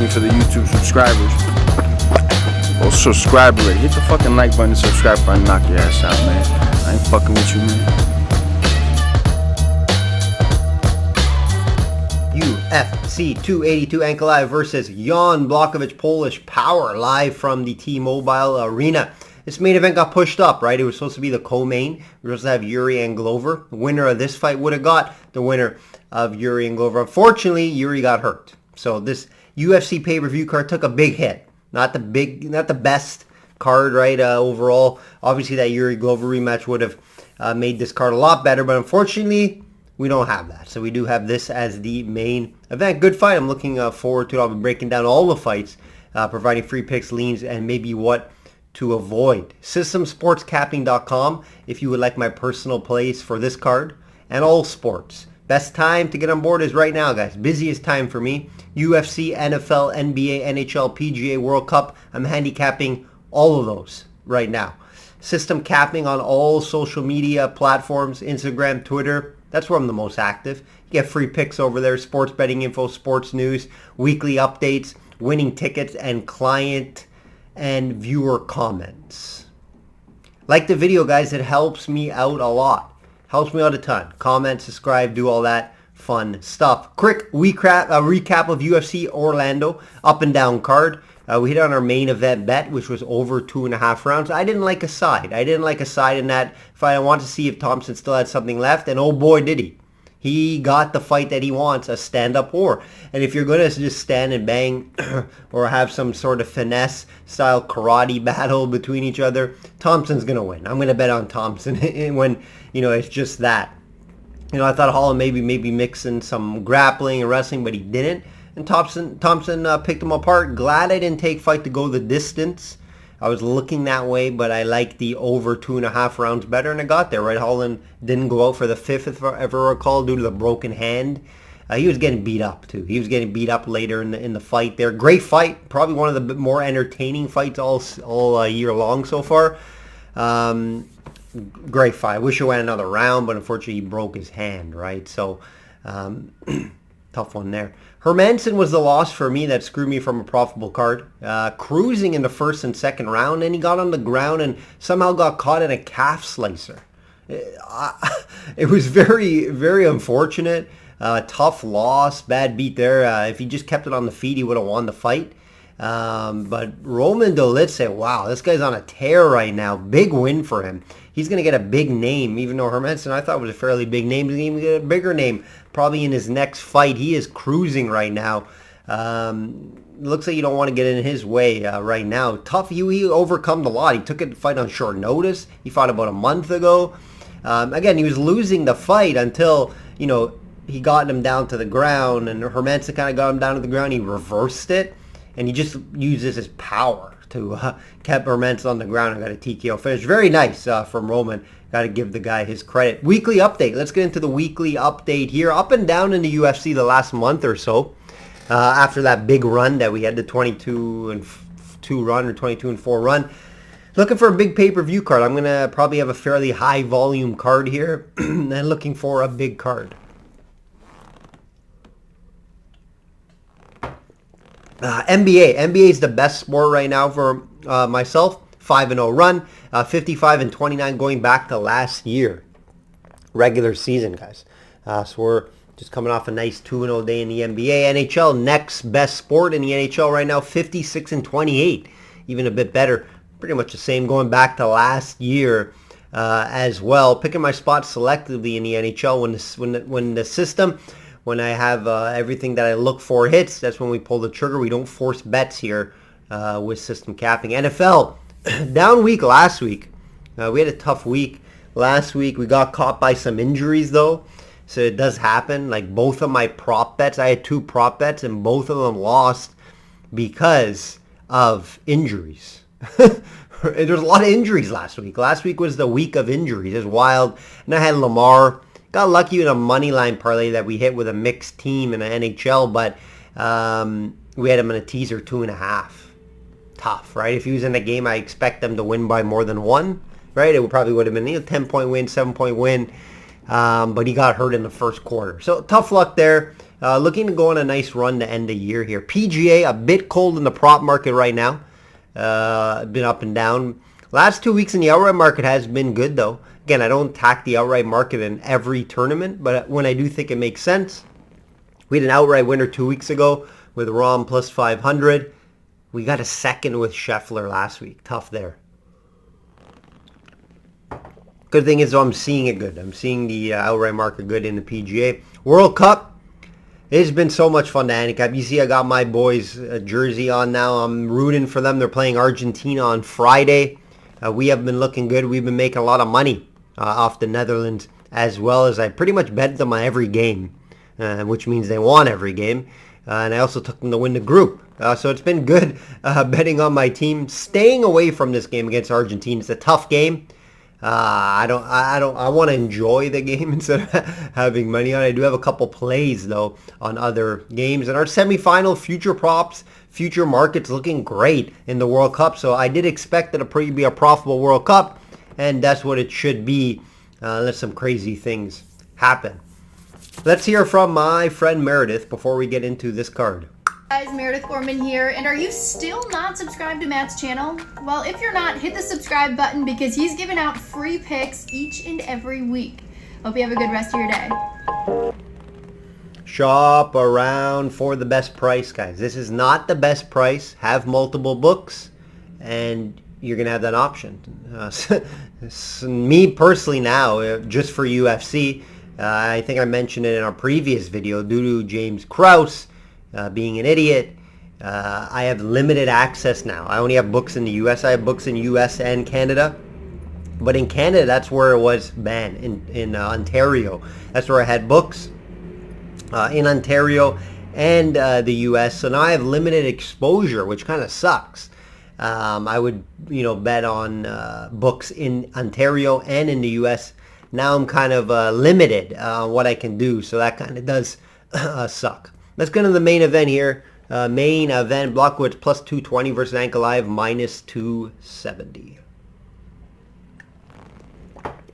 for the YouTube subscribers. Go subscribe already. Hit the fucking like button and subscribe button. Knock your ass out, man. I ain't fucking with you, man. UFC 282 Ankalaev versus Jan Blachowicz Polish Power live from the T-Mobile Arena. This main event got pushed up, right? It was supposed to be the co-main. We were supposed to have Yuri and Glover. The winner of this fight would have got the winner of Yuri and Glover. Unfortunately, Yuri got hurt. So this UFC pay-per-view card took a big hit. Not the best card, right, overall. Obviously, that Yuri Glover rematch would have made this card a lot better, but unfortunately, we don't have that. So we do have this as the main event. Good fight. I'm looking forward to it. I'll be breaking down all the fights, providing free picks, leans, and maybe what to avoid. Systemsportscapping.com if you would like my personal plays for this card and all sports. Best time to get on board is right now, guys. Busiest time for me. UFC, NFL, NBA, NHL, PGA, World Cup. I'm handicapping all of those right now. System capping on all social media platforms, Instagram, Twitter. That's where I'm the most active. You get free picks over there, sports betting info, sports news, weekly updates, winning tickets, and client and viewer comments. Like the video, guys. It helps me out a lot. Helps me out a ton. Comment, subscribe, do all that fun stuff. Quick recap of UFC Orlando up and down card. We hit on our main event bet, which was over 2.5 rounds. I didn't like a side. In that fight. I wanted to see if Thompson still had something left, and oh boy, did he. He got the fight that he wants, a stand-up war. And if you're going to just stand and bang or have some sort of finesse-style karate battle between each other, Thompson's going to win. I'm going to bet on Thompson when, it's just that. I thought Holland maybe mix in some grappling and wrestling, but he didn't. And Thompson picked him apart. Glad I didn't take fight to go the distance. I was looking that way, but I liked the over 2.5 rounds better, and I got there, right? Holland didn't go out for the fifth, if I ever recall, due to the broken hand. He was getting beat up, too. He was getting beat up later in the fight there. Great fight. Probably one of the more entertaining fights all year long so far. Great fight. I wish it went another round, but unfortunately he broke his hand, right? So, tough one there. Hermanson was the loss for me that screwed me from a profitable card. Cruising in the first and second round, and he got on the ground and somehow got caught in a calf slicer. It was very, very unfortunate. Tough loss, bad beat there. If he just kept it on the feet, he would have won the fight. But Roman Dolidze, wow, this guy's on a tear right now. Big win for him. He's going to get a big name, even though Hermanson I thought was a fairly big name. He's going to get a bigger name probably in his next fight. He is cruising right now. Looks like you don't want to get in his way right now. Tough. He overcome a lot. He took a fight on short notice. He fought about a month ago. Again, he was losing the fight until, he got him down to the ground, and Hermanson kind of got him down to the ground. He reversed it, and he just uses his power to keep Hermanson on the ground and got a TKO finish. Very nice from Roman. Got to give the guy his credit. Weekly update. Let's get into the weekly update here. Up and down in the UFC the last month or so. After that big run that we had, the 22-2 run or 22-4 run. Looking for a big pay-per-view card. I'm going to probably have a fairly high volume card here. And looking for a big card. NBA. NBA is the best sport right now for myself. 5-0 run. 55-29 going back to last year. Regular season, guys. So we're just coming off a nice 2-0 day in the NBA. NHL, next best sport in the NHL right now. 56-28. Even a bit better. Pretty much the same going back to last year as well. Picking my spots selectively in the NHL when the system... When I have everything that I look for hits, that's when we pull the trigger. We don't force bets here with system capping. NFL, down week last week. We had a tough week last week. We got caught by some injuries, though. So it does happen. Like both of my prop bets, I had 2 prop bets, and both of them lost because of injuries. There was a lot of injuries last week. Last week was the week of injuries. It was wild. And I had Lamar. Got lucky with a money line parlay that we hit with a mixed team in the NHL, but we had him in a teaser 2.5. Tough, right? If he was in the game, I expect them to win by more than 1, right? It probably would have been a 10-point win, 7-point win, but he got hurt in the first quarter. So tough luck there. Looking to go on a nice run to end the year here. PGA, a bit cold in the prop market right now. Been up and down. Last 2 weeks in the outright market has been good, though. Again, I don't attack the outright market in every tournament, but when I do think it makes sense. We had an outright winner 2 weeks ago with Rahm plus 500. We got a second with Scheffler last week. Tough there. Good thing is, though, I'm seeing it good. I'm seeing the outright market good in the PGA. World Cup, it's been so much fun to handicap. You see I got my boys' jersey on now. I'm rooting for them. They're playing Argentina on Friday. We have been looking good. We've been making a lot of money off the Netherlands, as well as I pretty much bet them on every game, which means they won every game. And I also took them to win the group. So it's been good betting on my team. Staying away from this game against Argentina. It's a tough game. I want to enjoy the game instead of having money on it. I do have a couple plays, though, on other games. And our semifinal future props, future markets looking great in the World Cup. So I did expect it to be a profitable World Cup. And that's what it should be, unless some crazy things happen. Let's hear from my friend Meredith before we get into this card. Guys, Meredith Gorman here, and are you still not subscribed to Matt's channel? Well, if you're not, hit the subscribe button because he's giving out free picks each and every week. Hope you have a good rest of your day. Shop around for the best price, guys. This is not the best price. Have multiple books, and you're going to have that option. Me personally now, just for UFC, I think I mentioned it in our previous video, due to James Krause being an idiot, I have limited access now. I only have books in the US. I have books in US and Canada. But in Canada, that's where it was banned. In Ontario, that's where I had books. In Ontario and the US. So now I have limited exposure, which kind of sucks. I would, bet on books in Ontario and in the US. Now I'm kind of limited on what I can do. So that kind of does suck. Let's get into the main event here. Main event, Blockwood plus 220 versus Ankalaev minus 270.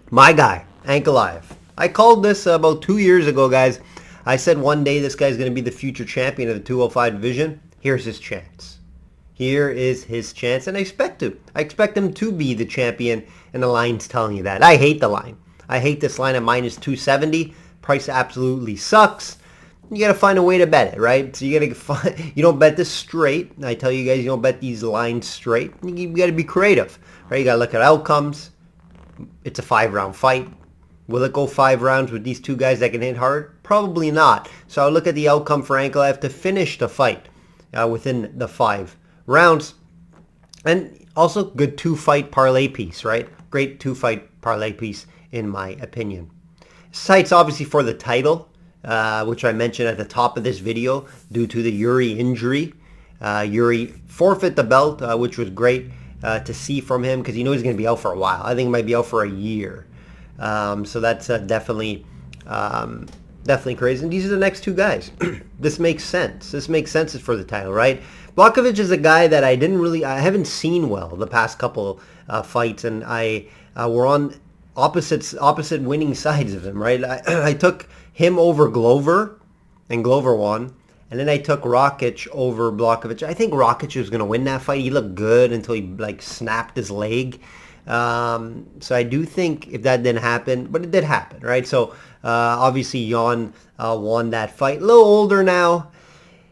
My guy, Ankalaev. I called this about 2 years ago, guys. I said one day this guy's going to be the future champion of the 205 division. Here's his chance. Here is his chance, and I expect him to be the champion, and the line's telling you that. I hate the line. I hate this line at minus 270. Price absolutely sucks. You got to find a way to bet it, right? So you got to find, you don't bet this straight. I tell you guys, you don't bet these lines straight. You got to be creative, right? You got to look at outcomes. It's a 5-round fight. Will it go 5 rounds with these two guys that can hit hard? Probably not. So I'll look at the outcome for Ankalaev to finish the fight within the 5 rounds. And also good 2-fight parlay piece, right? Great 2-fight parlay piece in my opinion. Site's obviously for the title. Which I mentioned at the top of this video due to the Yuri injury. Yuri forfeit the belt, which was great to see from him because he's going to be out for a while. I think he might be out for a year. So that's definitely crazy. And these are the next two guys. This makes sense. This makes sense for the title, right? Blachowicz is a guy that I haven't seen well the past couple fights, and we're on opposite winning sides of him, right? I took him over Glover, and Glover won. And then I took Rakic over Blachowicz. I think Rakic was going to win that fight. He looked good until he snapped his leg. So I do think if that didn't happen, but it did happen, right? So obviously Jan won that fight. A little older now.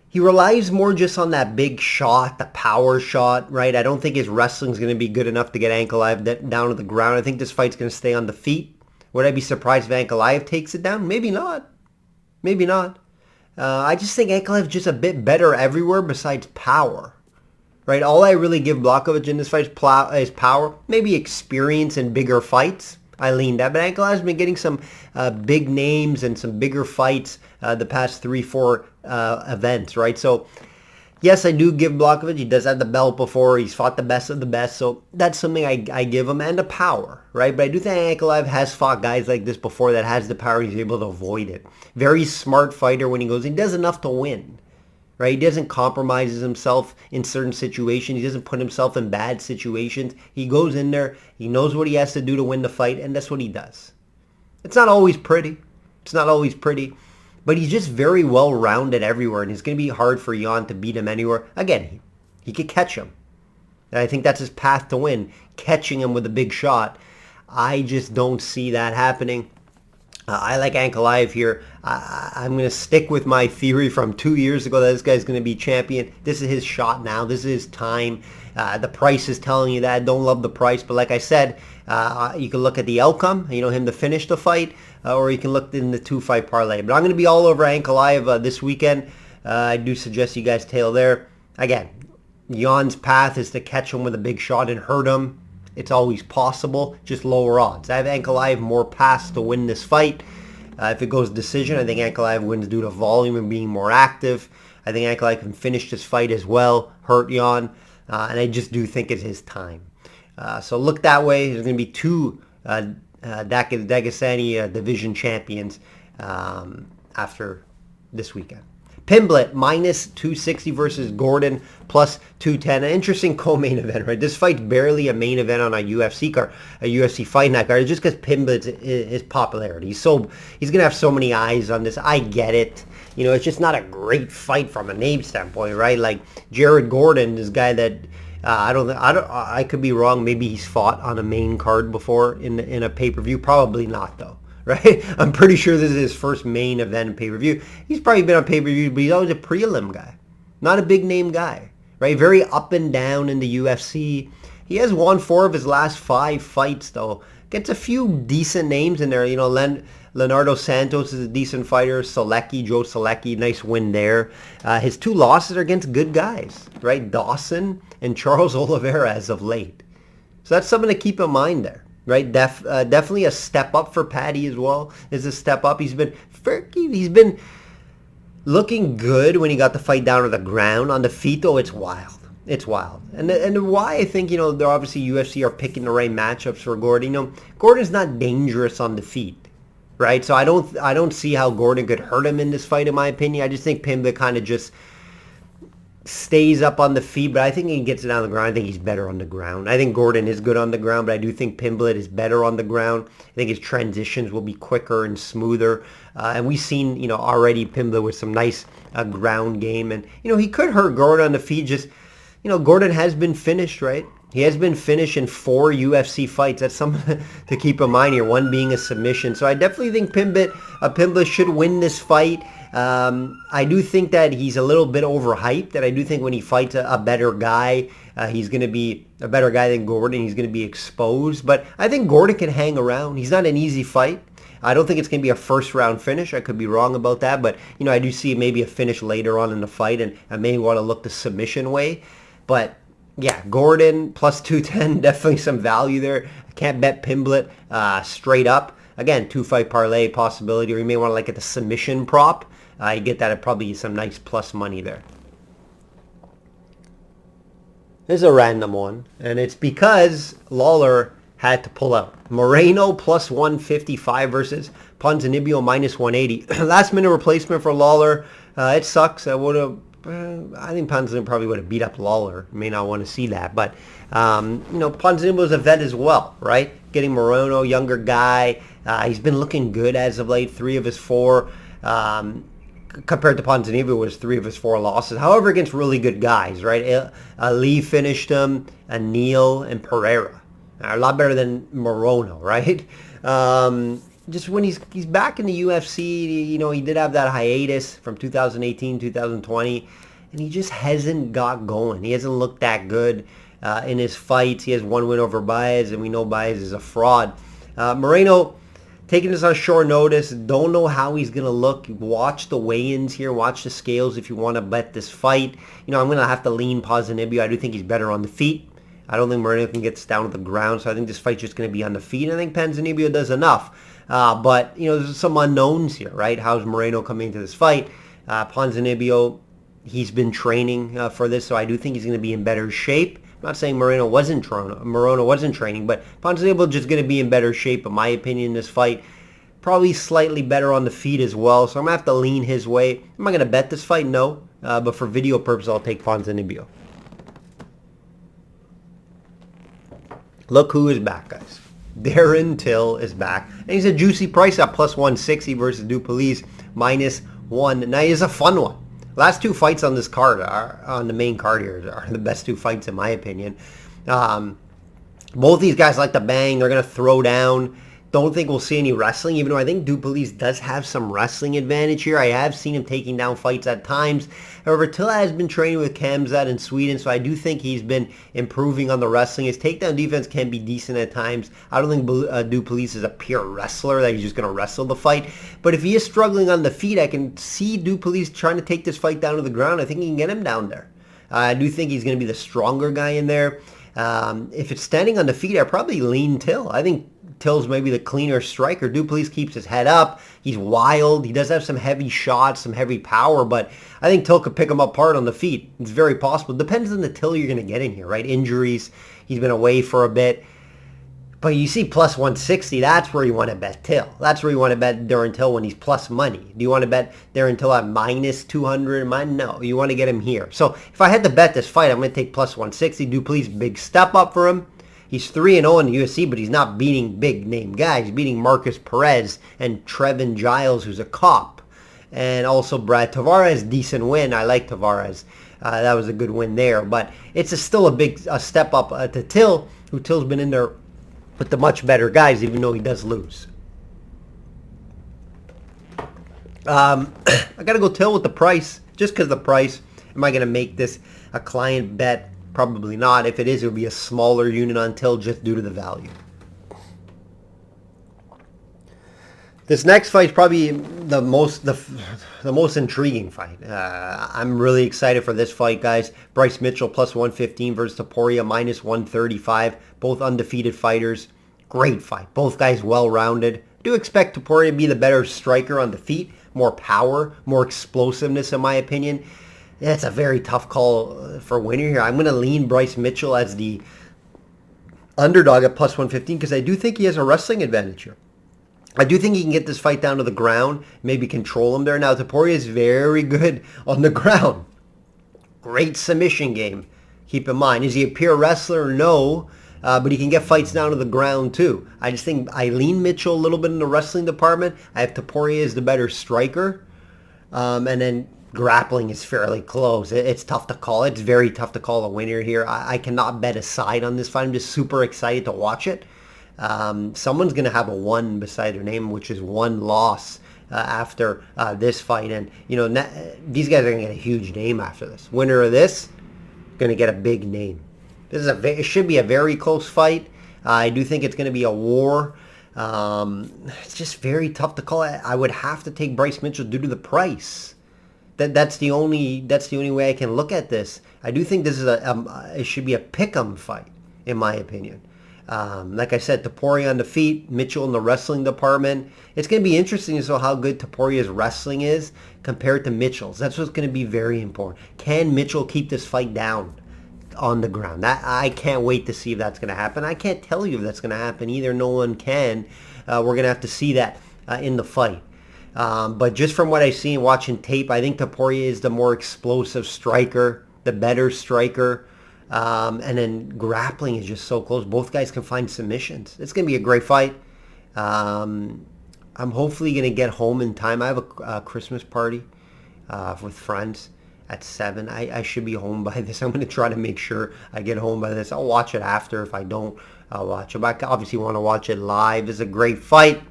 He relies more just on that big shot, the power shot, right? I don't think his wrestling's going to be good enough to get Ankalaev down to the ground. I think this fight's going to stay on the feet. Would I be surprised if Ankalaev takes it down? Maybe not. Maybe not. I just think Ankalaev's just a bit better everywhere besides power. Right? All I really give Blachowicz in this fight is power. Maybe experience in bigger fights. I lean that. But Ankalaev's been getting some big names and some bigger fights the past 3-4 events. Right? So, yes, I do give Blachowicz. He does have the belt before. He's fought the best of the best. So that's something I give him. And the power, right? But I do think Ankalaev has fought guys like this before that has the power. He's able to avoid it. Very smart fighter when he goes. He does enough to win, right? He doesn't compromise himself in certain situations. He doesn't put himself in bad situations. He goes in there. He knows what he has to do to win the fight. And that's what he does. It's not always pretty. It's not always pretty. But he's just very well-rounded everywhere, and it's going to be hard for Jan to beat him anywhere. Again, he could catch him. And I think that's his path to win, catching him with a big shot. I just don't see that happening. I like Ankalaev here. I'm going to stick with my theory from 2 years ago that this guy's going to be champion. This is his shot now. This is his time. The price is telling you that. Don't love the price. But like I said, you can look at the outcome, him to finish the fight, or you can look in the 2-fight parlay. But I'm going to be all over Ankalaev this weekend. I do suggest you guys tail there. Again, Jan's path is to catch him with a big shot and hurt him. It's always possible, just lower odds. I have Ankalaev more paths to win this fight. If it goes decision, I think Ankalaev wins due to volume and being more active. I think Ankalaev can finish this fight as well, hurt Jan, and I just do think it's his time. So look that way. There's going to be two Dagesani division champions after this weekend. Pimblett, minus 260 versus Gordon, plus 210. An interesting co-main event, right? This fight's barely a main event on a UFC card, a UFC fight night card. It's just because Pimblett's his popularity. He's going to have so many eyes on this. I get it. It's just not a great fight from a name standpoint, right? Like Jared Gordon, this guy that I could be wrong. Maybe he's fought on a main card before in a pay-per-view. Probably not, though. Right? I'm pretty sure this is his first main event pay-per-view. He's probably been on pay-per-view, but he's always a prelim guy. Not a big name guy. Right? Very up and down in the UFC. He has won 4 of his last 5 fights, though. Gets a few decent names in there. Leonardo Santos is a decent fighter. Joe Selecki, nice win there. His 2 losses are against good guys. Right? Dawson and Charles Oliveira as of late. So that's something to keep in mind there. Right, definitely a step up for Paddy as well. Is a step up. He's been looking good when he got the fight down to the ground. On the feet, though, it's wild. It's wild. And why I think they're obviously UFC are picking the right matchups for Gordon. Gordon's not dangerous on the feet, right? So I don't see how Gordon could hurt him in this fight. In my opinion, I just think Pimblett kind of just stays up on the feet, but I think he gets it on the ground. I think he's better on the ground. I think Gordon is good on the ground, but I do think Pimblett is better on the ground. I think his transitions will be quicker and smoother. And we've seen, already Pimblett with some nice ground game. And, he could hurt Gordon on the feet. Just, Gordon has been finished, right? He has been finished in 4 UFC fights. That's something to keep in mind here, one being a submission. So I definitely think Pimblett should win this fight. I do think that he's a little bit overhyped, and I do think when he fights a better guy, he's going to be a better guy than Gordon. He's going to be exposed, but I think Gordon can hang around. He's not an easy fight. I don't think it's going to be a first-round finish. I could be wrong about that, but I do see maybe a finish later on in the fight, and I may want to look the submission way. But yeah, Gordon plus 210, definitely some value there. I can't bet Pimblett straight up. Again, 2-fight parlay possibility, or you may want to get the submission prop. You get that at probably some nice plus money there. This is a random one, and it's because Lawler had to pull out. Moreno plus 155 versus Ponzinibbio minus 180. Last minute replacement for Lawler. It sucks. I think Ponzinibbio probably would have beat up Lawler. You may not want to see that, but Ponzinibbio's a vet as well, right? Getting Moreno, younger guy. He's been looking good as of late. 3 of his 4. Compared to Ponzinibbio, was 3 of his 4 losses. However, against really good guys, right? Lee finished him, Neal, and Pereira. A lot better than Moreno, right? Just when he's back in the UFC, he did have that hiatus from 2018, 2020, and he just hasn't got going. He hasn't looked that good in his fights. He has 1 win over Baez, and we know Baez is a fraud. Moreno, taking this on short notice, don't know how he's going to look. Watch the weigh-ins here. Watch the scales if you want to bet this fight. I'm going to have to lean Ponzinibbio. I do think he's better on the feet. I don't think Moreno can get this down to the ground, so I think this fight's just going to be on the feet. I think Ponzinibbio does enough. But, there's some unknowns here, right? How's Moreno coming into this fight? Ponzinibbio, he's been training for this, so I do think he's going to be in better shape. I'm not saying Moreno wasn't training, but Ponzinibbio just going to be in better shape, in my opinion, in this fight. Probably slightly better on the feet as well, so I'm going to have to lean his way. Am I going to bet this fight? No. But for video purposes, I'll take Ponzinibbio. Look who is back, guys. Darren Till is back. And he's a juicy price at plus 160 versus Duplessis minus 1. Now, he's a fun one. Last two fights on this card, on the main card here, are the best two fights in my opinion. Both these guys like to bang. They're going to throw down. Don't think we'll see any wrestling, even though I think Duplessis does have some wrestling advantage here. I have seen him taking down fights at times. However, Till has been training with Kamzat in Sweden, so I do think he's been improving on the wrestling. His takedown defense can be decent at times. I don't think Duplessis is a pure wrestler that he's just going to wrestle the fight. But if he is struggling on the feet, I can see Duplessis trying to take this fight down to the ground. I think he can get him down there. I do think he's going to be the stronger guy in there. If it's standing on the feet, I probably lean Till. I think Till's maybe the cleaner striker. Duplessis keeps his head up. He's wild. He does have some heavy shots, some heavy power, but I think Till could pick him apart on the feet. It's very possible. Depends on the Till you're going to get in here, right? Injuries. He's been away for a bit. But you see plus 160, that's where you want to bet Till. That's where you want to bet Darren Till when he's plus money. Do you want to bet Darren Till at minus 200? No, you want to get him here. So if I had to bet this fight, I'm going to take plus 160. Duplessis, big step up for him. He's 3-0 in the UFC, but he's not beating big-name guys. He's beating Marcus Perez and Trevin Giles, who's a cop. And also Brad Tavares, decent win. I like Tavares. That was a good win there. But it's still a big step up to Till, who Till's been in there with the much better guys, even though he does lose. I got to go Till with the price, just because of the price. Am I going to make this a client bet? Probably not. If it is, it would be a smaller unit on Till just due to the value. This next fight is probably the most intriguing fight. I'm really excited for this fight, guys. Bryce Mitchell plus 115 versus Topuria minus 135. Both undefeated fighters. Great fight. Both guys well-rounded. I do expect Topuria to be the better striker on the feet. More power, more explosiveness in my opinion. Yeah, it's a very tough call for winner here. I'm going to lean Bryce Mitchell as the underdog at plus 115 because I do think he has a wrestling advantage here. I do think he can get this fight down to the ground, maybe control him there. Now, Topuria is very good on the ground. Great submission game. Keep in mind, is he a pure wrestler? No, but he can get fights down to the ground too. I just think I lean Mitchell a little bit in the wrestling department. I have Topuria as the better striker. And then grappling is fairly close. It's tough to call. It's very tough to call a winner here. I cannot bet a side on this fight. I'm just super excited to watch it. Someone's going to have a 1 beside their name, which is 1 loss after this fight. And, you know, these guys are going to get a huge name after this. Winner of this, going to get a big name. This is it should be a very close fight. I do think it's going to be a war. It's just very tough to call. I would have to take Bryce Mitchell due to the price. That's the only way I can look at this. I do think this is it should be a pick'em fight, in my opinion. Like I said, Topuria on the feet, Mitchell in the wrestling department. It's going to be interesting to see how good Topuria's wrestling is compared to Mitchell's. That's what's going to be very important. Can Mitchell keep this fight down on the ground? I can't wait to see if that's going to happen. I can't tell you if that's going to happen either. No one can. We're going to have to see that in the fight. But just from what I've seen watching tape, I think Topuria is the more explosive striker, the better striker. And then grappling is just so close. Both guys can find submissions. It's going to be a great fight. I'm hopefully going to get home in time. I have a Christmas party with friends at 7. I should be home by this. I'm going to try to make sure I get home by this. I'll watch it after. If I don't, I'll watch it. But I obviously want to watch it live. It's a great fight.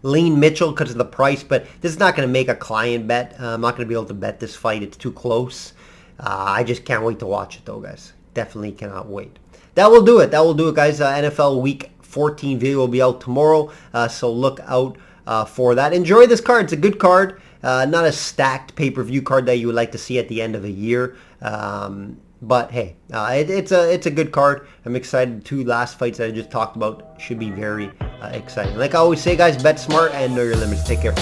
Lean Mitchell because of the price, but this is not going to make a client bet. I'm not going to be able to bet this fight. It's too close. I just can't wait to watch it though, guys. Definitely cannot wait. That will do it, guys. NFL Week 14 video will be out tomorrow, so look out for that. Enjoy this card. It's a good card. Not a stacked pay-per-view card that you would like to see at the end of a year. But hey, it's a good card. I'm excited. The 2 last fights that I just talked about should be very exciting. Like I always say, guys, bet smart and know your limits. Take care.